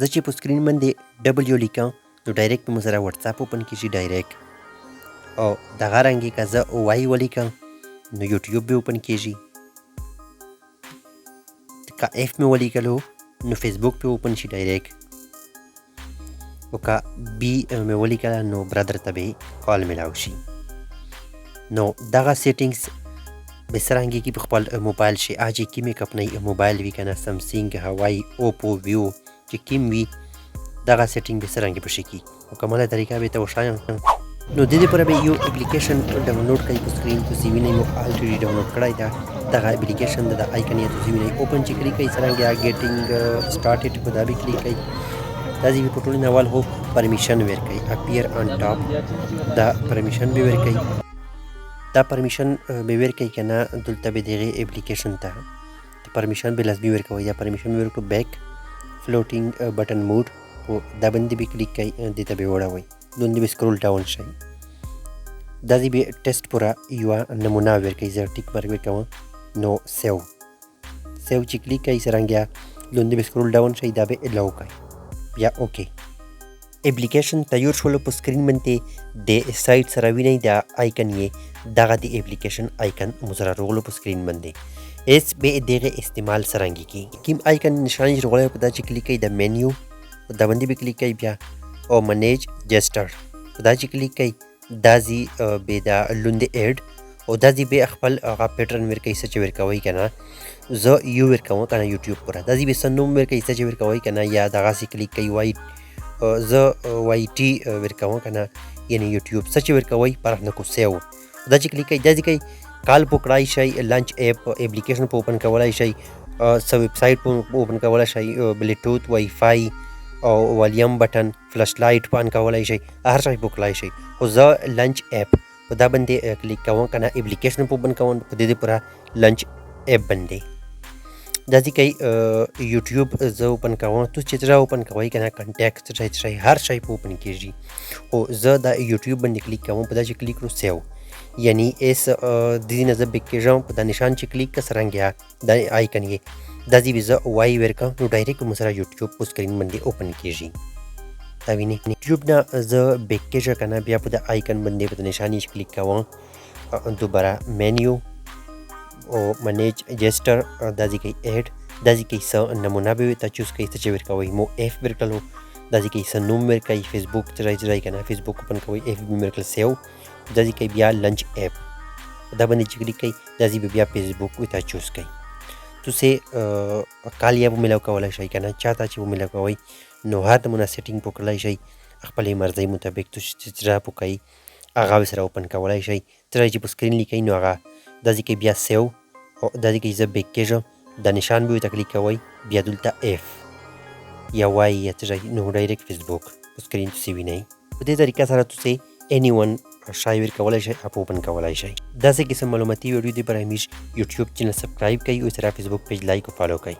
زه چې په سکرین باندې ډبل یو لیکم نو ډایرکټ په مو سره واتساپ اوپن کېږي ډایرکټ، او دغه رنګې که زه وای ولیکم نو یوټیوب به اوپن کېږي، که اف مې ولیکلو نو فیسبوک پې اوپن شي ډایرکټ، او که بي مې ولیکله نو برادر ته به کال میلاو شي. نو دغه سیټینګز به څرنګه کې په خپل موبایل شي چې کومې کمپنۍ موبایل وي که نه، سمسنګ، هوای، اوپو، ویو چې کوم وي دغه سیټینګ به څرنګه په شي کي مکمله طریقه به ته وښایم. نو د دې لپاره به یو اپلیکیشن ډاونلوډ کړئ، په سکرین تاسې وینئ مو الریډي ډاونلوډ کړی ده. دغه اپلیکیشن د آیکن یې تاسې وینئ اوپن چې کلیک کوئ څرنګه ګیټینګ سټارټډ په دا به کلیک کوئ. دا ځای په ټولو اول هو پرمیشن ورکوئ، اپیر آن ټاپ دا پرمیشن به ورکوئ. دا پرمیشن به ورکوئ که نه دلته به دغې اپلیکیشن ته پرمیشن به لازمي ورکوئ. دا پرمیشن به ورکړو بیک فلوټینګ بټن موډ په دا باندې به کلیک کوئ، دې ته به وړوئ، دوندې به سکرول ډاون شئ. دا ځای به ټیسټ پوره یوه نمونه ورکوئ، زه ټیک مارک ورکوم نو سیو چې کلیک کوئ څرنګه دوندې به سکرول ډاون شئ، دا به الاو کوئ بیا اوکې. اپلیکیشن تیار شولو په سکرین باندې د سایډ سره وینئ دا آیکن یې دغه د اپلیکیشن آیکن مو سره راغلو په سکرین باندې. اس به دغه استعمال څرنګه کي کوم آیکن نشان یې راغلی په دا چې کلیک کوئ د مینیو دا باندې به کلیک کوئ بیا او منیج جسټر په دا چې کلیک کوئ دا ځي به دا لوندې ایډ او دا ځي به خپل هغه پیټرن ورکوئ څه چې ورکوئ که نه. زه یو ورکوم که نه یوټیوب پوره دا ځي به څه نوم ورکوئ څه چې ورکوئ که نه، یا دغسې کلیک کوئ وای زه واي ټي ورکوم که نه یعنې یوټیوب څه چې ورکوئ پرخ نه کو سیو دا چې کلیک کوئ دا ځي کوئ کال په کړای شئ، لنچ ایپ اپلیکیشن په اوپن کولی شئ، څه ویبسایټ په اوپن کولی شئ، بلوټوث، وای فای او والیم بټن، فلش لایټ په ان کولی شئ، هر شی په کړای شئ. خو زه لنچ ایپ په دا باندې کلیک کوم که نه اپلیکیشن په اوپن کوم په دې پوره لنچ ایپ باندې دا ځي کوئ یوټیوب زه اوپن کوم، تاسو چې څه اوپن کوئ که نه کنټیکټ څه شی هر شی په اوپن کېږي. خو زه دا یوټیوب باندې کلیک کوم په دا چې کلیک کړو سیو یعنی اس د دې نه زه بیک کېږم په دا نشان چې کلیک که څرنګه دا آیکن یې دا ځي به زه وای ورکړم نو ډایرکټ مو سره یوټیوب په سکرین باندې اوپن کېږي. دا وینئ یوټیوب نه زه بیک کېږم که نه بیا په دا آیکن باندې په دا نشان یې کلیک کوم دوباره مینیو او منیج جسټر دا ځي کوئ ایډ دا ځي کوئ څه نمونه به ورته چوز کوئ څه چې ورکوئ مو ایف ورکړلو دا ځي کوئ څه نوم ورکوئ فیسبوک ځای که نه فیسبوک اوپن کوئ ایف به مې ورکړل سیو دا ځي کوئ بیا لنچ ایپ دا باندې چې کلیک کوئ دا ځي به بیا فیسبوک ورته چوز کوئ. تاسې کال یا به میلاو کولی شئ که نه چاته چې به میلاو کوئ نو هر نمونه سیټینګ په کړلی شئ خپلې مرضۍ مطابق تاسو چې څه په کوئ هغه ورسره اوپن کولی شئ. څه چې په سکرین لیکئ نو هغه دا ځي کوئ بیا سیو او دا ځي کوئ زه بیک کېږم دا نشان به ورته کلیک کوئ بیا دلته ایف یا وای یا څه شی نو ډایرکټ فیسبوک په سکرین تاسې وینئ. په دې طریقه سره تاسې اینی ون شای ورکولی شئ اپ اوپن کولی شئ. داسې قسم معلوماتي ویډیو دې پر همیش یوټیوب چینل سبسکرایب کړئ او سره فیسبوک پیج لایک او فالو کړئ.